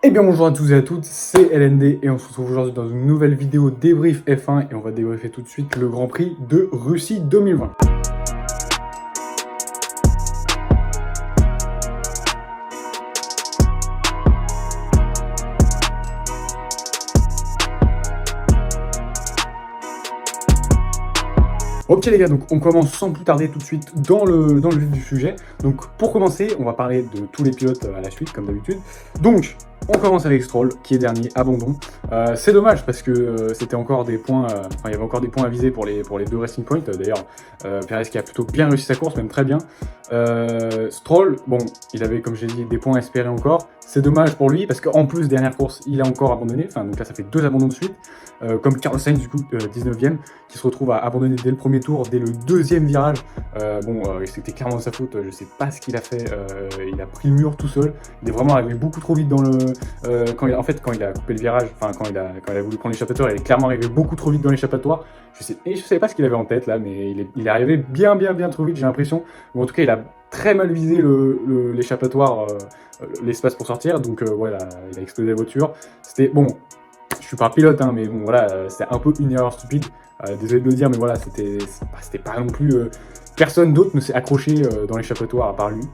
Eh bien bonjour à tous et à toutes, c'est LND et on se retrouve aujourd'hui dans une nouvelle vidéo débrief F1 et on va débriefer tout de suite le Grand Prix de Russie 2020. Ok les gars, donc on commence sans plus tarder tout de suite dans le vif du sujet. Donc pour commencer, on va parler de tous les pilotes à la suite comme d'habitude. Donc on commence avec Stroll qui est dernier, abandon. C'est dommage parce que c'était encore des points, il y avait encore des points à viser pour les deux Racing Point. D'ailleurs, Perez qui a plutôt bien réussi sa course, même très bien. Stroll, bon, il avait comme j'ai dit des points à espérer encore. C'est dommage pour lui parce qu'en plus dernière course, il a encore abandonné. Enfin donc là ça fait 2 abandons de suite. Comme Carlos Sainz du coup 19e qui se retrouve à abandonner dès le premier tour, dès le deuxième virage. C'était clairement de sa faute, je sais pas ce qu'il a fait, il a pris le mur tout seul, il est vraiment arrivé beaucoup trop vite dans le... quand il a coupé le virage, enfin quand il a voulu prendre l'échappatoire, il est clairement arrivé beaucoup trop vite dans l'échappatoire. Je sais pas ce qu'il avait en tête là, mais il est arrivé bien trop vite, j'ai l'impression. Ou en tout cas il a très mal visé l'échappatoire, l'espace pour sortir, donc voilà, il a explosé la voiture. C'était bon. Je suis pas pilote, hein, mais bon, voilà, c'est un peu une erreur stupide. Désolé de le dire, mais voilà, c'était pas non plus... personne d'autre ne s'est accroché dans l'échappatoire à part lui.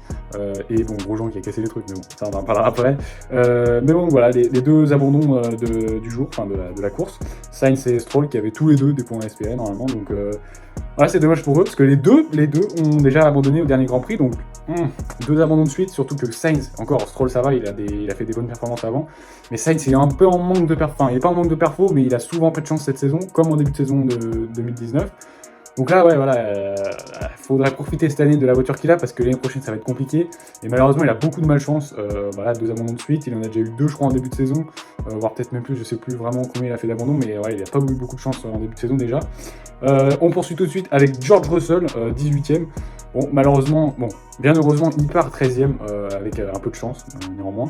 Et bon, Grosjean qui a cassé les trucs, mais bon, ça on en parlera après. Mais bon, voilà, les deux abandons du jour, enfin de la course. Sainz et Stroll qui avaient tous les deux des points à espérer normalement, donc... voilà, c'est dommage pour eux, parce que les deux ont déjà abandonné au dernier Grand Prix, donc 2 abandons de suite, surtout que Sainz, encore Stroll ça va, il a fait des bonnes performances avant, mais Sainz il est un peu en manque de perfo, enfin il est pas en manque de perfo, mais il a souvent pas de chance cette saison, comme en début de saison de 2019. Donc là, ouais, voilà, faudrait profiter cette année de la voiture qu'il a, parce que l'année prochaine ça va être compliqué, et malheureusement il a beaucoup de malchance, voilà, 2 abandons de suite, il en a déjà eu 2 je crois en début de saison, voire peut-être même plus, je sais plus vraiment combien il a fait d'abandons, mais ouais, il a pas eu beaucoup de chance en début de saison déjà. On poursuit tout de suite avec George Russell, 18ème. Bon, malheureusement, bon, bien heureusement, il part 13ème avec un peu de chance, néanmoins,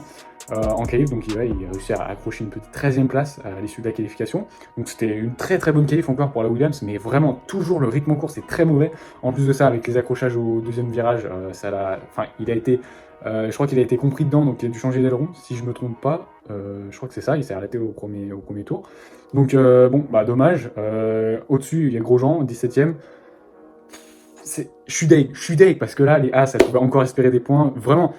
en qualif. Donc il a réussi à accrocher une petite 13ème place à l'issue de la qualification. Donc c'était une très bonne qualif encore pour la Williams, mais vraiment toujours le rythme en course est très mauvais. En plus de ça, avec les accrochages au deuxième virage, il a été... je crois qu'il a été compris dedans, donc il a dû changer d'aileron, si je me trompe pas. Je crois que c'est ça, il s'est arrêté au premier tour. Donc bon, bah dommage. Au-dessus, il y a Grosjean, 17ème. Je suis deg, parce que là, les As, ça pouvait encore espérer des points. Vraiment,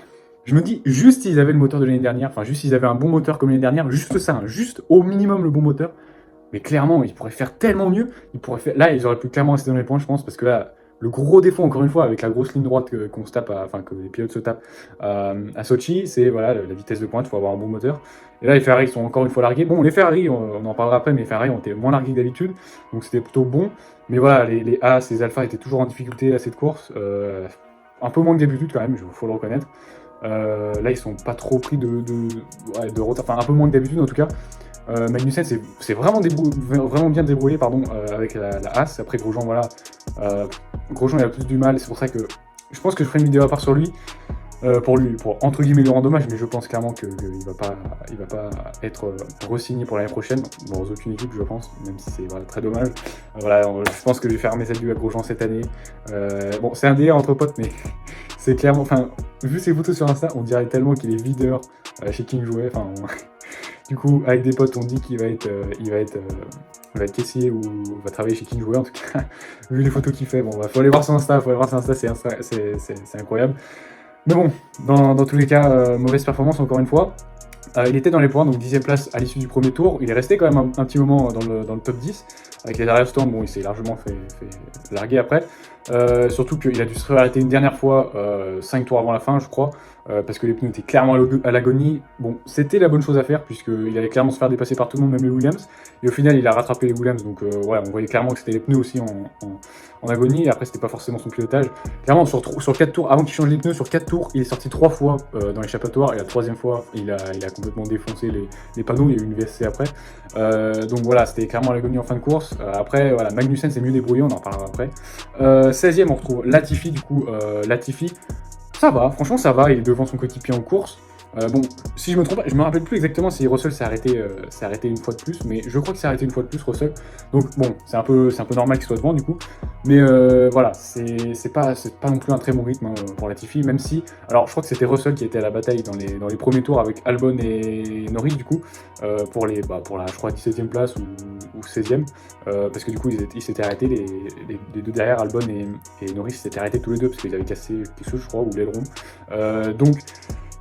je me dis, juste s'ils avaient le moteur de l'année dernière, enfin juste s'ils avaient un bon moteur comme l'année dernière, juste ça, hein, juste au minimum le bon moteur. Mais clairement, ils pourraient faire tellement mieux. Là, ils auraient pu clairement rester dans les points, je pense, parce que là... Le gros défaut, encore une fois, avec la grosse ligne droite qu'on se tape, que les pilotes se tapent à Sochi, c'est voilà, la vitesse de pointe, il faut avoir un bon moteur. Et là, les Ferrari sont encore une fois largués. Bon, les Ferrari, on en parlera après, mais les Ferrari ont été moins largués que d'habitude, donc c'était plutôt bon. Mais voilà, les As, les Alpha étaient toujours en difficulté à cette course. Un peu moins que d'habitude quand même, il faut le reconnaître. Là, ils sont pas trop pris de retard, enfin un peu moins que d'habitude en tout cas. Magnussen c'est vraiment bien débrouillé avec la As. Après Grosjean, voilà, Grosjean il a plus du mal, c'est pour ça que je pense que je ferai une vidéo à part sur lui, pour entre guillemets le rendre hommage, mais je pense clairement qu'il va pas être re-signé pour l'année prochaine, dans aucune équipe je pense, même si c'est voilà, très dommage. Voilà, je pense que je vais faire mes adieux à Grosjean cette année. Bon, c'est un délire entre potes, mais c'est clairement, enfin, vu ses photos sur Insta, on dirait tellement qu'il est videur chez King Jouet, enfin... Du coup, avec des potes, on dit qu'il va être caissier ou va travailler chez King Jouer, en tout cas, vu les photos qu'il fait. Bon, faut aller voir son Insta, c'est incroyable. Mais bon, dans tous les cas, mauvaise performance encore une fois. Il était dans les points, donc 10ème place à l'issue du premier tour. Il est resté quand même un petit moment dans le top 10. Avec les arrière stands, bon, il s'est largement fait larguer après. Surtout qu'il a dû se réarrêter une dernière fois 5 tours avant la fin, je crois, parce que les pneus étaient clairement à l'agonie. Bon, c'était la bonne chose à faire, puisqu'il allait clairement se faire dépasser par tout le monde, même les Williams. Et au final, il a rattrapé les Williams, donc voilà, on voyait clairement que c'était les pneus aussi en agonie. Et après, c'était pas forcément son pilotage. Clairement, sur 4 tours, avant qu'il change les pneus, sur 4 tours, il est sorti 3 fois dans l'échappatoire, et la 3e fois, il a complètement défoncé les panneaux. Il y a eu une VSC après. Donc voilà, c'était clairement à l'agonie en fin de course. Après, voilà, Magnussen s'est mieux débrouillé, on en parlera après. 16ème, on retrouve Latifi, du coup, Latifi, ça va, franchement ça va, il est devant son coéquipier en course. Bon, si je me trompe pas, je me rappelle plus exactement si Russell s'est arrêté une fois de plus, mais je crois qu'il s'est arrêté une fois de plus, Russell. Donc bon, c'est un peu normal qu'il soit devant du coup. Mais voilà, c'est pas non plus un très bon rythme, hein, pour Latifi, même si, alors je crois que c'était Russell qui était à la bataille dans les premiers tours avec Albon et Norris du coup, pour la je crois 17e place ou 16e, parce que du coup ils s'étaient arrêtés, les deux derrière, Albon et Norris s'étaient arrêtés tous les deux parce qu'ils avaient cassé quelque chose je crois, ou l'aileron. Donc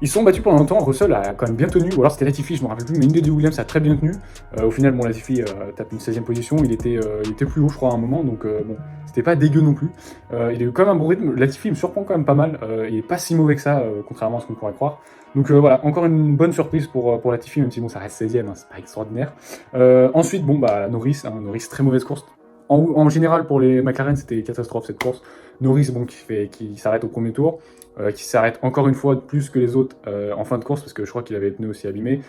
ils se sont battus pendant longtemps, Russell a quand même bien tenu, ou alors c'était Latifi, je me rappelle plus, mais une des deux Williams a très bien tenu. Au final, bon, Latifi tape une 16e position, il était plus haut, je crois, à un moment, donc bon, c'était pas dégueu non plus. Il a eu quand même un bon rythme, Latifi me surprend quand même pas mal, il est pas si mauvais que ça, contrairement à ce qu'on pourrait croire. Donc voilà, encore une bonne surprise pour Latifi, même si bon, ça reste 16e, hein, c'est pas extraordinaire. Ensuite, bon, bah, Norris, très mauvaise course. En général, pour les McLaren, c'était catastrophe cette course. Norris, bon, qui s'arrête au premier tour, qui s'arrête encore une fois plus que les autres en fin de course, parce que je crois qu'il avait été aussi abîmé.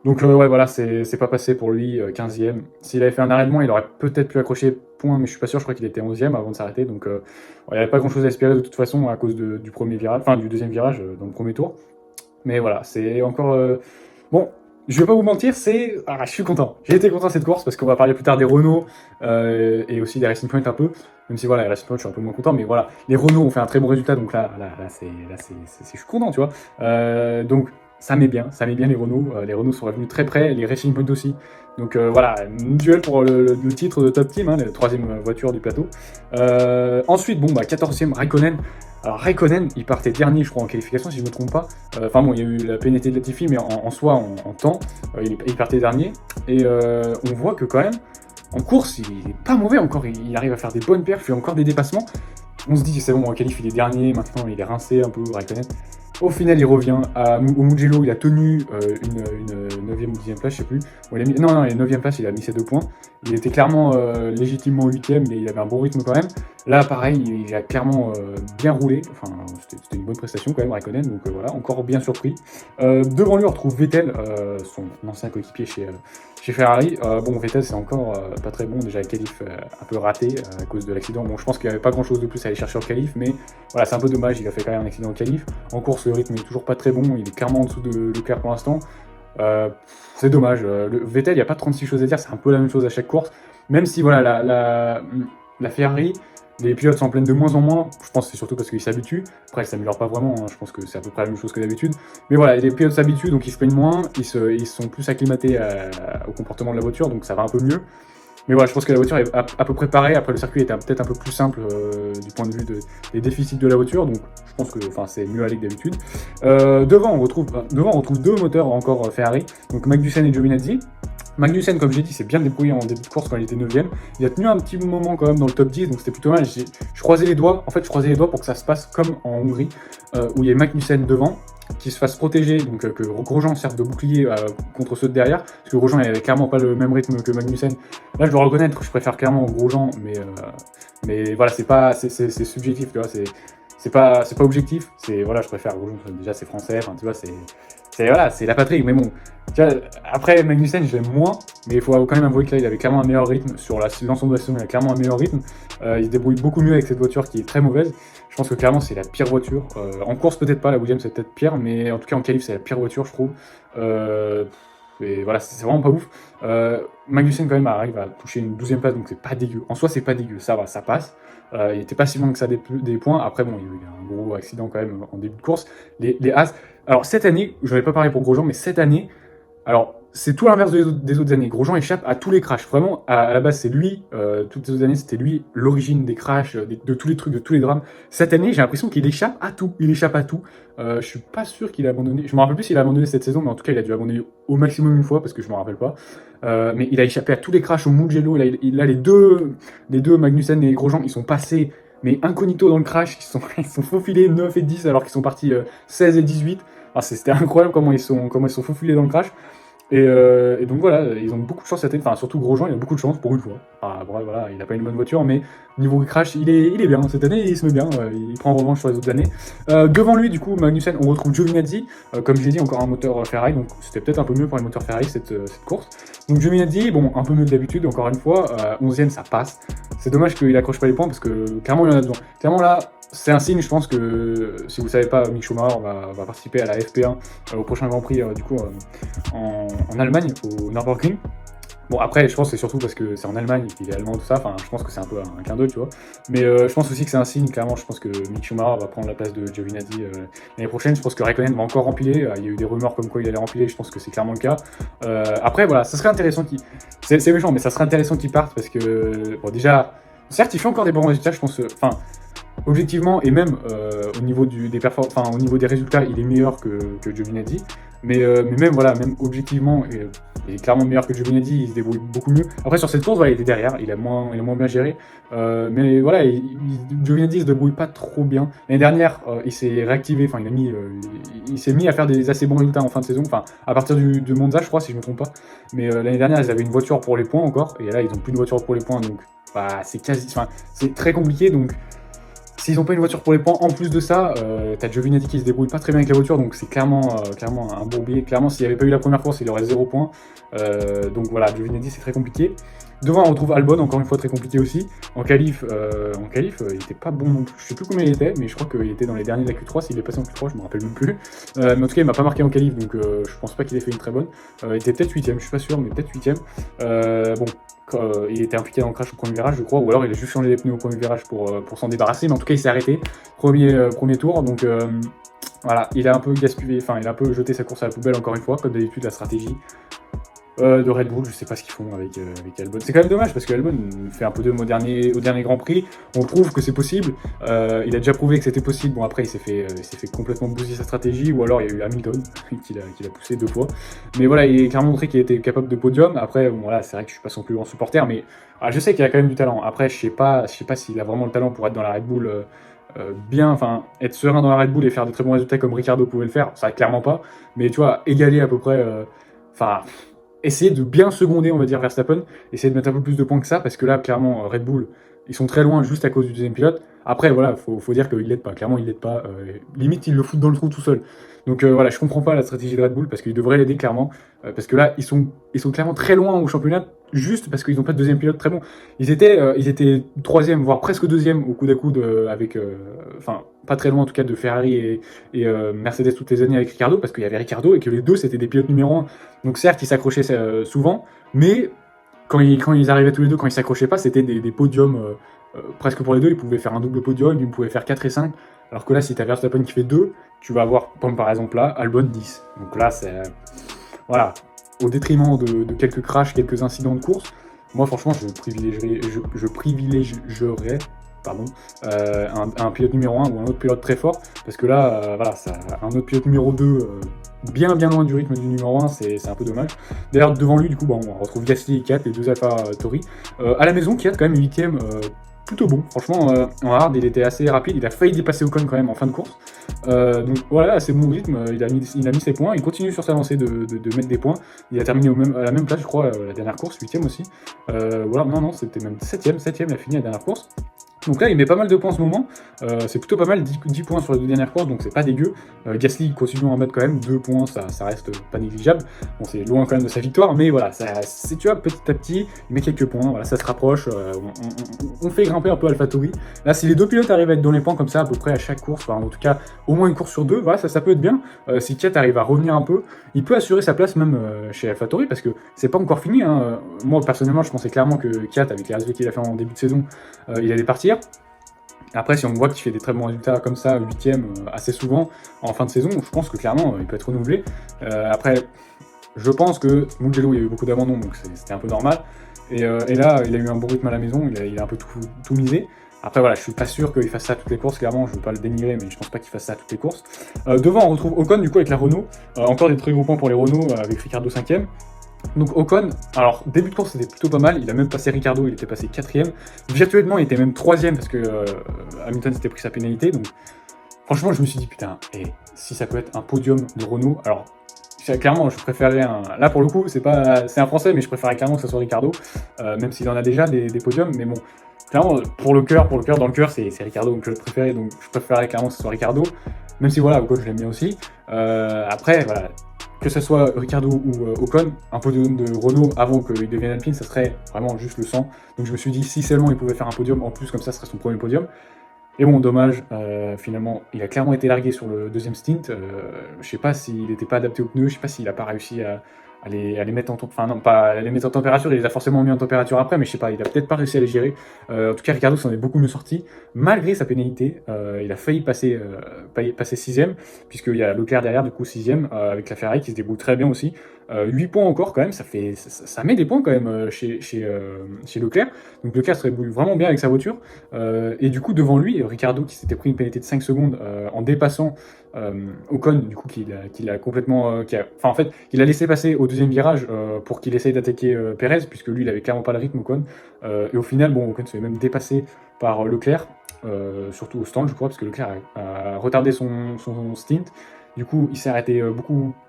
Donc ouais, voilà, c'est pas passé pour lui, 15e. S'il avait fait un arrêt de moins, il aurait peut-être pu accrocher point, mais je suis pas sûr, je crois qu'il était 11e avant de s'arrêter, donc il n'y avait pas grand-chose à espérer de toute façon à cause du premier virage, enfin du deuxième virage dans le premier tour. Mais voilà, c'est encore... Bon, je vais pas vous mentir, je suis content. J'ai été content de cette course parce qu'on va parler plus tard des Renault et aussi des Racing Point un peu. Même si voilà, les Racing Point, je suis un peu moins content, mais voilà, les Renault ont fait un très bon résultat, donc là, je suis content, tu vois. Donc ça met bien les Renault. Les Renault sont revenus très près, les Racing Point aussi. Donc voilà, un duel pour le titre de top team, hein, la troisième voiture du plateau. Ensuite, bon, bah 14e Raikkonen. Alors Raikkonen, il partait dernier, je crois, en qualification, si je ne me trompe pas. Enfin bon, il y a eu la pénalité de Latifi, mais en soi, en temps, il partait dernier. Et on voit que quand même, en course, il est pas mauvais encore. Il arrive à faire des bonnes perfs, il fait encore des dépassements. On se dit, c'est bon, en qualif, il est dernier, maintenant il est rincé un peu, Raikkonen. Au final, il revient au Mugello, il a tenu une 9e ou 10e place, je sais plus. Bon, il a mis 9e place, il a mis ses 2 points. Il était clairement légitimement 8e, mais il avait un bon rythme quand même. Là, pareil, il a clairement bien roulé. Enfin, c'était une bonne prestation quand même, Raikkonen, donc voilà, encore bien surpris. Devant lui, on retrouve Vettel, son ancien coéquipier chez Ferrari. Bon, Vettel, c'est encore pas très bon. Déjà, le qualif un peu raté à cause de l'accident. Bon, je pense qu'il n'y avait pas grand-chose de plus à aller chercher en qualif, mais voilà, c'est un peu dommage. Il a fait quand même un accident en qualif. En course, le rythme est toujours pas très bon. Il est clairement en dessous de Leclerc pour l'instant. C'est dommage. Le Vettel, il n'y a pas 36 choses à dire. C'est un peu la même chose à chaque course. Même si, voilà, la Ferrari, les pilotes s'en plaignent de moins en moins. Je pense que c'est surtout parce qu'ils s'habituent. Après, ils ne s'améliorent pas vraiment. Hein. Je pense que c'est à peu près la même chose que d'habitude. Mais voilà, les pilotes s'habituent, donc ils se plaignent moins. Ils sont plus acclimatés au comportement de la voiture, donc ça va un peu mieux. Mais voilà, je pense que la voiture est à peu près pareille. Après, le circuit était peut-être un peu plus simple du point de vue des déficits de la voiture. Donc, je pense que c'est mieux allé que d'habitude. Devant, on retrouve 2 moteurs encore Ferrari. Donc, Magnussen et Giovinazzi. Magnussen, comme j'ai dit, s'est bien débrouillé en début de course quand il était 9e. Il a tenu un petit moment quand même dans le top 10, donc c'était plutôt mal. Je croisais les doigts. En fait, je croisais les doigts pour que ça se passe comme en Hongrie, où il y a Magnussen devant, qui se fasse protéger, donc que Grosjean serve de bouclier contre ceux de derrière, parce que Grosjean n'avait clairement pas le même rythme que Magnussen. Là, je dois reconnaître, je préfère clairement Grosjean, mais voilà, c'est subjectif, tu vois, c'est pas objectif. Voilà, je préfère Grosjean, déjà c'est français, enfin tu vois, c'est la patrie, mais bon. Tu vois, après Magnussen, je l'aime moins, mais il faut quand même avouer que là, il avait clairement un meilleur rythme sur l'ensemble de la saison. Il a clairement un meilleur rythme. Il se débrouille beaucoup mieux avec cette voiture qui est très mauvaise. Je pense que clairement, c'est la pire voiture. En course, peut-être pas. La Williams, c'est peut-être pire, mais en tout cas, en qualif, c'est la pire voiture, je trouve. Et voilà, c'est vraiment pas ouf. Magnussen, quand même, arrive à toucher une 12e place, donc c'est pas dégueu. En soi, c'est pas dégueu. Ça va, ça passe. Il était pas si loin que ça des points. Après, bon, il y a eu un gros accident quand même en début de course. Les As. Alors, cette année, je n'avais pas parlé pour Grosjean, mais cette année, alors, c'est tout l'inverse des autres années. Grosjean échappe à tous les crashs. Vraiment, à la base, c'est lui, toutes les autres années, c'était lui l'origine des crashs, de tous les trucs, de tous les drames. Cette année, j'ai l'impression qu'il échappe à tout. Il échappe à tout. Je suis pas sûr qu'il a abandonné. Je me rappelle plus s'il a abandonné cette saison, mais en tout cas, il a dû abandonner au maximum une fois, parce que je me rappelle pas. Mais il a échappé à tous les crashs au Mugello. Il a les deux Magnussen et Grosjean, ils sont passés, mais incognito dans le crash. Ils sont faufilés 9 et 10, alors qu'ils sont partis 16 et 18. Alors, c'était incroyable comment ils sont faufilés dans le crash. Et donc voilà, ils ont beaucoup de chance cette année, enfin surtout Grosjean, il a beaucoup de chance pour une fois. Enfin, bref, voilà, il n'a pas une bonne voiture, mais niveau crash, il est bien. Cette année, il se met bien, il prend revanche sur les autres années. Devant lui, du coup, Magnussen, on retrouve Giovinazzi, comme je l'ai dit, encore un moteur Ferrari, donc c'était peut-être un peu mieux pour les moteurs Ferrari cette course. Donc Giovinazzi, bon, un peu mieux que d'habitude, encore une fois, 11e, ça passe. c'est dommage qu'il accroche pas les points parce que clairement il en a besoin. Clairement là, c'est un signe, je pense que si vous savez pas, Mick Schumacher va participer à la FP1 au prochain Grand Prix du coup en Allemagne, au Nürburgring. Bon après je pense que c'est surtout parce que c'est en Allemagne et qu'il est allemand tout ça, enfin je pense que c'est un peu un clin d'œil tu vois. Mais je pense aussi que c'est un signe, clairement je pense que Mick Schumacher va prendre la place de Giovinazzi l'année prochaine. Je pense que Raikkonen va encore rempiler, il y a eu des rumeurs comme quoi il allait rempiler, je pense que c'est clairement le cas. Après voilà, ça serait intéressant qu'il... C'est méchant mais ça serait intéressant qu'il parte parce que bon déjà, certes il fait encore des bons résultats je pense, enfin... objectivement et même au niveau au niveau des résultats il est meilleur que Giovinazzi, mais même voilà, même objectivement il est clairement meilleur que Giovinazzi, il se débrouille beaucoup mieux. Après sur cette course voilà, il était derrière, il a moins bien géré, mais voilà, Giovinazzi se débrouille pas trop bien. L'année dernière il s'est réactivé, enfin il s'est mis à faire des assez bons résultats en fin de saison, enfin à partir de Monza je crois si je me trompe pas, mais l'année dernière ils avaient une voiture pour les points encore et là ils ont plus de voiture pour les points, donc bah c'est très compliqué. Donc s'ils n'ont pas une voiture pour les points, en plus de ça, t'as Giovinazzi qui se débrouille pas très bien avec la voiture, donc c'est clairement un bourbier. Clairement, s'il n'y avait pas eu la première course, il aurait 0 points. Donc voilà, Giovinazzi c'est très compliqué. Devant, on retrouve Albon, encore une fois très compliqué aussi. En qualif, il était pas bon non plus. Je sais plus combien il était, mais je crois qu'il était dans les derniers de la Q3. S'il est passé en Q3, je me rappelle même plus. Mais en tout cas, il m'a pas marqué en qualif, donc je pense pas qu'il ait fait une très bonne. Il était peut-être 8ème, je suis pas sûr, mais peut-être 8ème. Il était impliqué dans le crash au premier virage, je crois, ou alors il a juste changé les pneus au premier virage pour s'en débarrasser, mais en tout cas il s'est arrêté, premier tour, donc voilà, il a un peu gaspillé, enfin il a un peu jeté sa course à la poubelle encore une fois, comme d'habitude la stratégie de Red Bull, je sais pas ce qu'ils font avec Albon. C'est quand même dommage parce que Albon fait un podium au dernier Grand Prix, on prouve que c'est possible, il a déjà prouvé que c'était possible, bon après il s'est fait complètement bousiller sa stratégie, ou alors il y a eu Hamilton qui l'a poussé 2 fois, mais voilà, il a clairement montré qu'il était capable de podium. Après bon voilà, c'est vrai que je suis pas son plus grand supporter, mais je sais qu'il a quand même du talent. Après je sais pas s'il a vraiment le talent pour être dans la Red Bull bien, enfin être serein dans la Red Bull et faire de très bons résultats comme Ricciardo pouvait le faire, ça clairement pas, mais tu vois, égaler à peu près, essayer de bien seconder, on va dire, Verstappen, essayer de mettre un peu plus de points que ça, parce que là, clairement, Red Bull, ils sont très loin juste à cause du deuxième pilote. Après, voilà, faut dire qu'il l'aide pas, clairement, il l'aide pas. Limite, ils le foutent dans le trou tout seul. Donc voilà, je comprends pas la stratégie de Red Bull, parce qu'ils devraient l'aider, clairement. Parce que là, ils sont clairement très loin au championnat, juste parce qu'ils n'ont pas de deuxième pilote très bon. Ils étaient troisième, voire presque deuxième au coude à coude avec... pas très loin en tout cas de Ferrari et Mercedes toutes les années avec Ricciardo, parce qu'il y avait Ricciardo et que les deux c'était des pilotes numéro 1. Donc certes ils s'accrochaient souvent, mais quand ils arrivaient tous les deux, quand ils s'accrochaient pas, c'était des podiums presque pour les deux. Ils pouvaient faire un double podium, ils pouvaient faire 4 et 5, alors que là si t'as Verstappen qui fait 2, tu vas avoir comme par exemple là Albon 10. Donc là c'est voilà, au détriment de quelques crashs, quelques incidents de course. Moi franchement je privilégierais un pilote numéro 1 ou un autre pilote très fort, parce que là, voilà, un autre pilote numéro 2 bien loin du rythme du numéro 1, c'est un peu dommage. D'ailleurs, devant lui, du coup, on retrouve Gasly et Kiat, les deux Alpha Tauri. À la maison, Kiat, quand même, 8ème, plutôt bon. Franchement, en hard, il était assez rapide, il a failli dépasser Ocon quand même en fin de course. Donc voilà, assez bon rythme, il a mis ses points, il continue sur sa lancée de mettre des points. Il a terminé à la même place, je crois, la dernière course, 8ème aussi. Voilà, non, c'était même 7ème, il a fini la dernière course. Donc là, il met pas mal de points en ce moment, c'est plutôt pas mal, 10 points sur les 2 dernières courses, donc c'est pas dégueu. Gasly continue à en mettre quand même, 2 points, ça reste pas négligeable. Bon, c'est loin quand même de sa victoire, mais voilà, tu vois, petit à petit, il met quelques points, voilà, ça se rapproche, on fait grimper un peu AlphaTauri. Là, si les deux pilotes arrivent à être dans les points comme ça, à peu près à chaque course, en tout cas, au moins une course sur 2, voilà, ça peut être bien. Si Kiat arrive à revenir un peu, il peut assurer sa place même chez AlphaTauri, parce que c'est pas encore fini, hein. Moi, personnellement, je pensais clairement que Kiat, avec les résultats qu'il a fait en début de saison, il allait partir. Après, si on voit qu'il fait des très bons résultats comme ça, 8ème assez souvent en fin de saison, je pense que clairement il peut être renouvelé. Après, je pense que Mugello, il y a eu beaucoup d'abandons, donc c'était un peu normal. Et là, il a eu un bon rythme à la maison, il a un peu tout misé. Après, voilà, je suis pas sûr qu'il fasse ça à toutes les courses, clairement, je veux pas le dénigrer, mais je pense pas qu'il fasse ça à toutes les courses. Devant, on retrouve Ocon, du coup, avec la Renault. Encore des très gros points pour les Renault, avec Ricciardo 5ème. Donc Ocon, alors début de course c'était plutôt pas mal, il a même passé Ricciardo, il était passé 4ème. Virtuellement il était même 3ème parce que Hamilton s'était pris sa pénalité. Donc franchement je me suis dit putain, si ça peut être un podium de Renault, alors clairement je préférerais là pour le coup c'est un français, mais je préférerais clairement que ce soit Ricciardo, même s'il en a déjà des podiums, mais bon, clairement pour le cœur, dans le cœur c'est Ricciardo donc je le préférais, donc je préférerais clairement que ce soit Ricciardo, même si voilà, Ocon je l'aime bien aussi. Après voilà, que ce soit Ricciardo ou Ocon, un podium de Renault avant qu'il devienne Alpine, ça serait vraiment juste le sang. Donc je me suis dit, si seulement il pouvait faire un podium, en plus comme ça, ce serait son premier podium. Et bon, dommage, finalement, il a clairement été largué sur le deuxième stint. Je sais pas s'il n'était pas adapté aux pneus, je sais pas s'il a pas réussi à les mettre en température. Enfin, non, pas à les mettre en température, il les a forcément mis en température après, mais je sais pas, il a peut-être pas réussi à les gérer. En tout cas, Ricciardo s'en est beaucoup mieux sorti, malgré sa pénalité. Il a failli passer 6ème, puisqu'il y a Leclerc derrière, du coup 6ème, avec la Ferrari qui se débrouille très bien aussi. 8 points encore quand même, ça met des points quand même chez Leclerc. Donc Leclerc se débrouille vraiment bien avec sa voiture. Et du coup, devant lui, Ricciardo qui s'était pris une pénalité de 5 secondes en dépassant Ocon, du coup, qu'il a complètement. Enfin, en fait, il a laissé passer au deuxième virage pour qu'il essaye d'attaquer Perez, puisque lui, il avait clairement pas le rythme, Ocon. Et au final, bon, Ocon se fait même dépasser par Leclerc, surtout au stand, je crois, parce que Leclerc a retardé son stint. Du coup, il s'est arrêté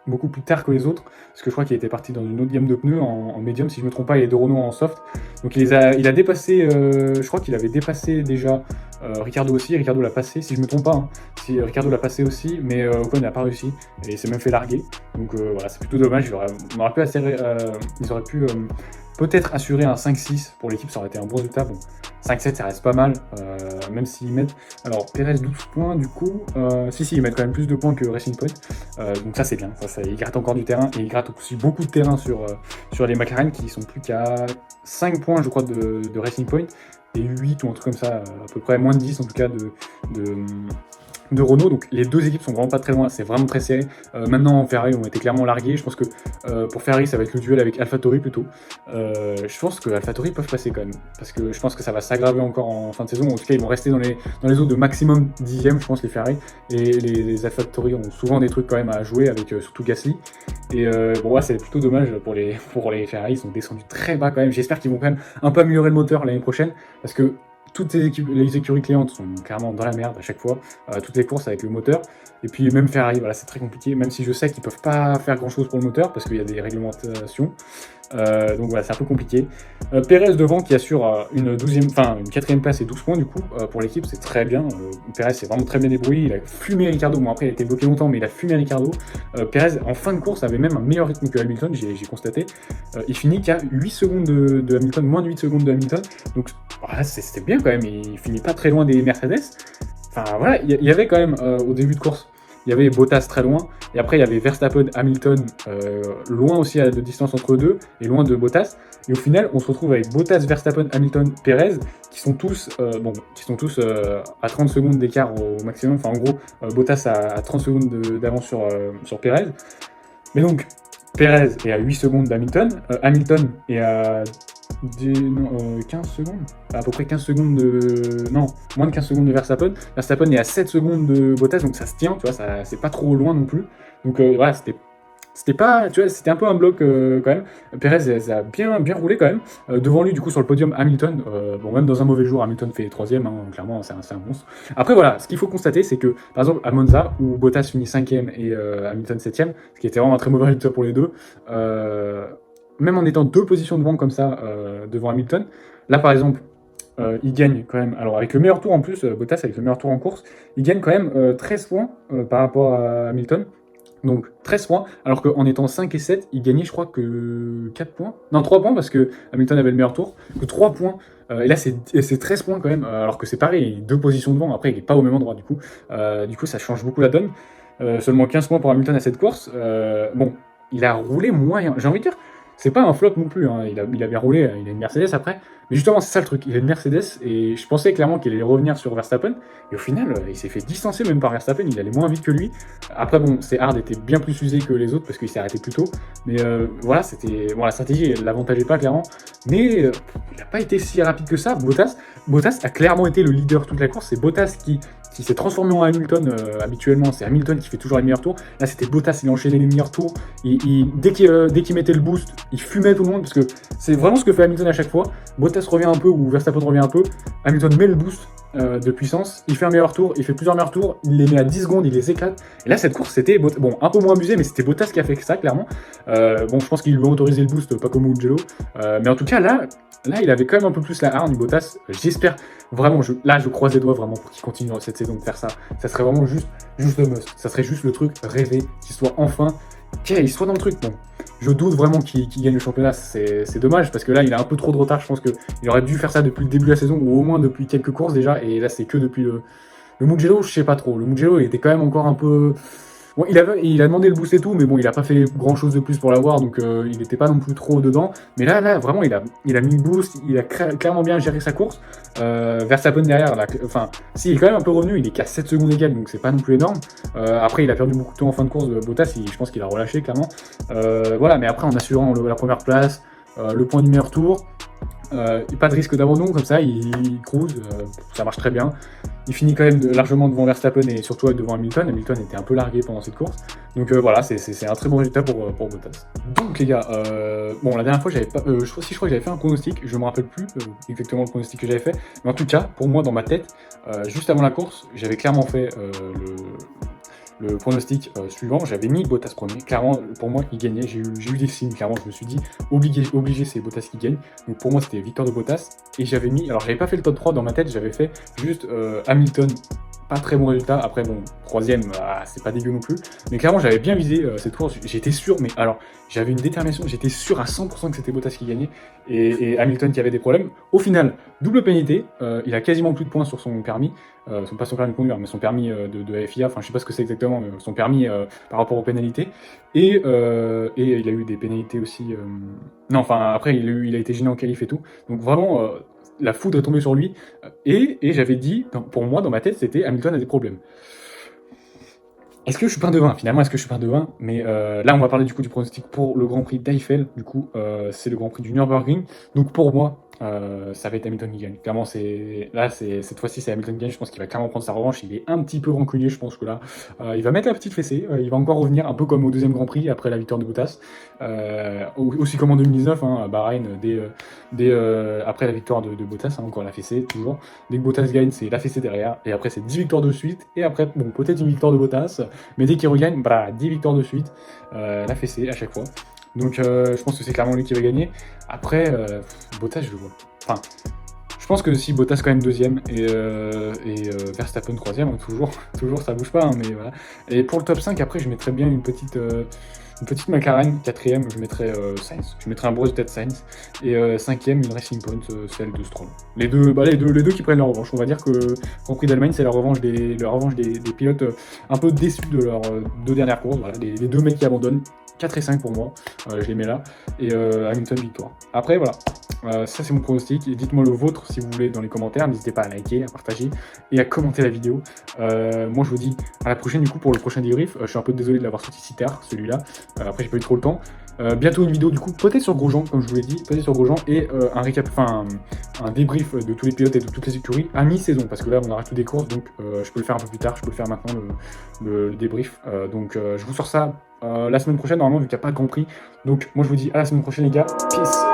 beaucoup plus tard que les autres, parce que je crois qu'il était parti dans une autre gamme de pneus en médium, si je ne me trompe pas, et de Renault en soft. Donc il a dépassé, je crois qu'il avait dépassé déjà Ricciardo aussi, Ricciardo l'a passé, si je ne me trompe pas, hein. Si Ricciardo l'a passé aussi, mais Ocon n'a pas réussi, et il s'est même fait larguer. Donc voilà, c'est plutôt dommage, ils auraient pu peut-être assurer un 5-6 pour l'équipe, ça aurait été un bon résultat. Bon, 5-7, ça reste pas mal, même s'ils mettent... Alors, Perez 12 points, du coup... Si, ils mettent quand même plus de points que Racing Point. Donc ça, c'est bien. Ils grattent encore du terrain, et ils grattent aussi beaucoup de terrain sur les McLaren, qui sont plus qu'à 5 points, je crois, de Racing Point, et 8 ou un truc comme ça, à peu près moins de 10, en tout cas, de Renault. Donc les deux équipes sont vraiment pas très loin, c'est vraiment très serré. Maintenant, Ferrari ont été clairement largués. Je pense que pour Ferrari, ça va être le duel avec AlphaTauri plutôt. Je pense que AlphaTauri peuvent passer quand même, parce que je pense que ça va s'aggraver encore en fin de saison. En tout cas, ils vont rester dans les eaux de maximum 10e, je pense, les Ferrari. Et les AlphaTauri ont souvent des trucs quand même à jouer avec surtout Gasly. Et bon, ouais, c'est plutôt dommage pour les Ferrari. Ils sont descendus très bas quand même. J'espère qu'ils vont quand même un peu améliorer le moteur l'année prochaine, parce que toutes les écuries clientes sont clairement dans la merde à chaque fois, toutes les courses avec le moteur. Et puis même Ferrari, voilà, c'est très compliqué, même si je sais qu'ils peuvent pas faire grand chose pour le moteur parce qu'il y a des réglementations. Donc voilà, c'est un peu compliqué. Perez devant qui assure une 4ème place et 12 points du coup pour l'équipe, c'est très bien. Perez s'est vraiment très bien débrouillé, il a fumé Ricciardo. Bon, après il a été bloqué longtemps, mais il a fumé Ricciardo. Perez en fin de course avait même un meilleur rythme que Hamilton, j'ai constaté. Il finit qu'à 8 secondes de Hamilton, moins de 8 secondes de Hamilton. Donc voilà, c'était bien quand même, il finit pas très loin des Mercedes. Enfin voilà, il y avait quand même au début de course, il y avait Bottas très loin, et après il y avait Verstappen, Hamilton, loin aussi de distance entre eux deux, et loin de Bottas. Et au final, on se retrouve avec Bottas, Verstappen, Hamilton, Perez, qui sont tous à 30 secondes d'écart au maximum. Enfin en gros, Bottas a 30 secondes d'avance sur Perez. Mais donc, Perez est à 8 secondes d'Hamilton, Hamilton est à 15 secondes, à peu près 15 secondes non, moins de 15 secondes de Verstappen. Verstappen est à 7 secondes de Bottas, donc ça se tient, tu vois, c'est pas trop loin non plus. Donc voilà, c'était pas, tu vois, c'était un peu un bloc quand même. Perez a bien roulé quand même. Devant lui, du coup, sur le podium, Hamilton, bon, même dans un mauvais jour, Hamilton fait 3ème, hein, clairement, c'est un monstre. Après, voilà, ce qu'il faut constater, c'est que, par exemple, à Monza, où Bottas finit 5ème et Hamilton 7ème, ce qui était vraiment un très mauvais résultat pour les deux, même en étant 2 positions devant comme ça, devant Hamilton, là, par exemple, il gagne quand même, alors avec le meilleur tour en plus, Bottas avec le meilleur tour en course, il gagne quand même 13 points par rapport à Hamilton. Donc 13 points, alors qu'en étant 5 et 7, il gagnait je crois que 4 points. Non, 3 points parce que Hamilton avait le meilleur tour, que 3 points. Et là c'est 13 points quand même, alors que c'est pareil, il est 2 positions devant, après il n'est pas au même endroit du coup. Ça change beaucoup la donne. Seulement 15 points pour Hamilton à cette course. Bon, il a roulé moyen, j'ai envie de dire. C'est pas un flop non plus, hein. Il a bien roulé, il a une Mercedes après. Mais justement, c'est ça le truc, il a une Mercedes et je pensais clairement qu'il allait revenir sur Verstappen. Et au final, il s'est fait distancer même par Verstappen, il allait moins vite que lui. Après, bon, ses hards étaient bien plus usés que les autres parce qu'il s'est arrêté plus tôt. Mais voilà, la stratégie, elle l'avantageait pas clairement. Mais il n'a pas été si rapide que ça. Bottas a clairement été le leader toute la course. C'est Bottas qui s'est transformé en Hamilton habituellement, c'est Hamilton qui fait toujours les meilleurs tours. Là, c'était Bottas, il enchaînait les meilleurs tours. Dès qu'il mettait le boost, il fumait tout le monde, parce que c'est vraiment ce que fait Hamilton à chaque fois. Bottas revient un peu, ou Verstappen revient un peu. Hamilton met le boost de puissance, il fait un meilleur tour, il fait plusieurs meilleurs tours, il les met à 10 secondes, il les éclate. Et là, cette course, c'était bon, un peu moins abusé, mais c'était Bottas qui a fait ça, clairement. Bon, je pense qu'il lui a autorisé le boost, pas comme Mugello. Mais en tout cas, là, il avait quand même un peu plus la hargne, Bottas. J'espère vraiment, je croise les doigts vraiment pour qu'il continue cette saison de faire ça. Ça serait vraiment juste le must. Ça serait juste le truc rêvé, qu'il soit enfin il soit dans le truc. Bon, je doute vraiment qu'il gagne le championnat, c'est dommage, parce que là, il a un peu trop de retard. Je pense qu'il aurait dû faire ça depuis le début de la saison, ou au moins depuis quelques courses déjà, et là, c'est que depuis le Mugello, je sais pas trop. Le Mugello, il était quand même encore un peu... Bon, il a demandé le boost et tout, mais bon, il a pas fait grand chose de plus pour l'avoir, donc il n'était pas non plus trop dedans. Mais là, vraiment, il a mis le boost, il a clairement bien géré sa course. Verstappen derrière, là, enfin, si, il est quand même un peu revenu, il est qu'à 7 secondes égales, donc c'est pas non plus énorme. Après, il a perdu beaucoup de temps en fin de course, Bottas, je pense qu'il a relâché, clairement. Voilà, mais après, en assurant la première place, le point du meilleur tour, pas de risque d'abandon, comme ça, il cruise, ça marche très bien. Il finit quand même largement devant Verstappen et surtout devant Hamilton. Hamilton était un peu largué pendant cette course. Donc voilà, c'est un très bon résultat pour Bottas. Donc les gars, bon, la dernière fois, j'avais pas, je crois que j'avais fait un pronostic, je me rappelle plus exactement le pronostic que j'avais fait, mais en tout cas, pour moi, dans ma tête, juste avant la course, j'avais clairement fait le pronostic suivant, j'avais mis Bottas premier. Clairement, pour moi, il gagnait. J'ai eu des signes, clairement, je me suis dit, obligé, c'est Bottas qui gagne. Donc pour moi, c'était victoire de Bottas. Et j'avais mis, alors j'avais pas fait le top 3 dans ma tête, j'avais fait juste Hamilton. Pas très bon résultat. Après, bon, troisième, c'est pas dégueu non plus. Mais clairement, j'avais bien visé cette course. J'étais sûr, mais alors, j'avais une détermination. J'étais sûr à 100% que c'était Bottas qui gagnait et Hamilton qui avait des problèmes. Au final, double pénalité. Il a quasiment plus de points sur son permis. Pas son permis de conduire, mais son permis de FIA. Enfin, je sais pas ce que c'est exactement, mais son permis par rapport aux pénalités. Et il a eu des pénalités aussi. Non, enfin, après, il a été gêné en qualif et tout. Donc vraiment. La foudre est tombée sur lui, et j'avais dit, pour moi, dans ma tête, c'était Hamilton a des problèmes. Est-ce que je suis pas un devin? Finalement, est-ce que je suis pas un devin? Mais là, on va parler du coup du pronostic pour le Grand Prix d'Eiffel. Du coup, c'est le Grand Prix du Nürburgring. Donc pour moi, ça va être Hamilton qui gagne. Clairement, cette fois-ci, c'est Hamilton qui gagne. Je pense qu'il va clairement prendre sa revanche. Il est un petit peu rancunier, je pense que là, il va mettre la petite fessée. Il va encore revenir, un peu comme au deuxième Grand Prix après la victoire de Bottas. Aussi comme en 2019, à Bahreïn, après la victoire de Bottas, encore la fessée, toujours. Dès que Bottas gagne, c'est la fessée derrière. Et après, c'est 10 victoires de suite. Et après, bon, peut-être une victoire de Bottas. Mais dès qu'il regagne, 10 victoires de suite. La fessée à chaque fois. Donc je pense que c'est clairement lui qui va gagner. Après, Bottas, je le vois. Enfin, je pense que si Bottas quand même deuxième et Verstappen troisième, hein, toujours ça bouge pas, hein, mais voilà. Et pour le top 5, après, je mettrais bien une petite McLaren, quatrième, je mettrais Sainz. Je mettrais un Brose peut-être Sainz. Et cinquième, une Racing Point, celle de Stroll. Les deux qui prennent leur revanche. On va dire que le Grand Prix d'Allemagne, c'est la revanche des pilotes un peu déçus de leurs deux dernières courses. Voilà, les deux mecs qui abandonnent. 4 et 5 pour moi, je les mets là. Et Hamilton victoire. Après, voilà. Ça, c'est mon pronostic. Et dites-moi le vôtre si vous voulez dans les commentaires. N'hésitez pas à liker, à partager et à commenter la vidéo. Moi, je vous dis à la prochaine, du coup, pour le prochain débrief. Je suis un peu désolé de l'avoir sorti si tard, celui-là. Après, j'ai pas eu trop le temps. Bientôt une vidéo, du coup, peut-être sur Grosjean, comme je vous l'ai dit, peut-être sur Grosjean, et un débrief de tous les pilotes et de toutes les écuries à mi-saison, parce que là, on arrête toutes des courses, donc je peux le faire un peu plus tard, je peux le faire maintenant, le débrief. Donc, je vous sors ça la semaine prochaine, normalement, vu qu'il n'y a pas de Grand Prix. Donc, moi, je vous dis à la semaine prochaine, les gars. Peace!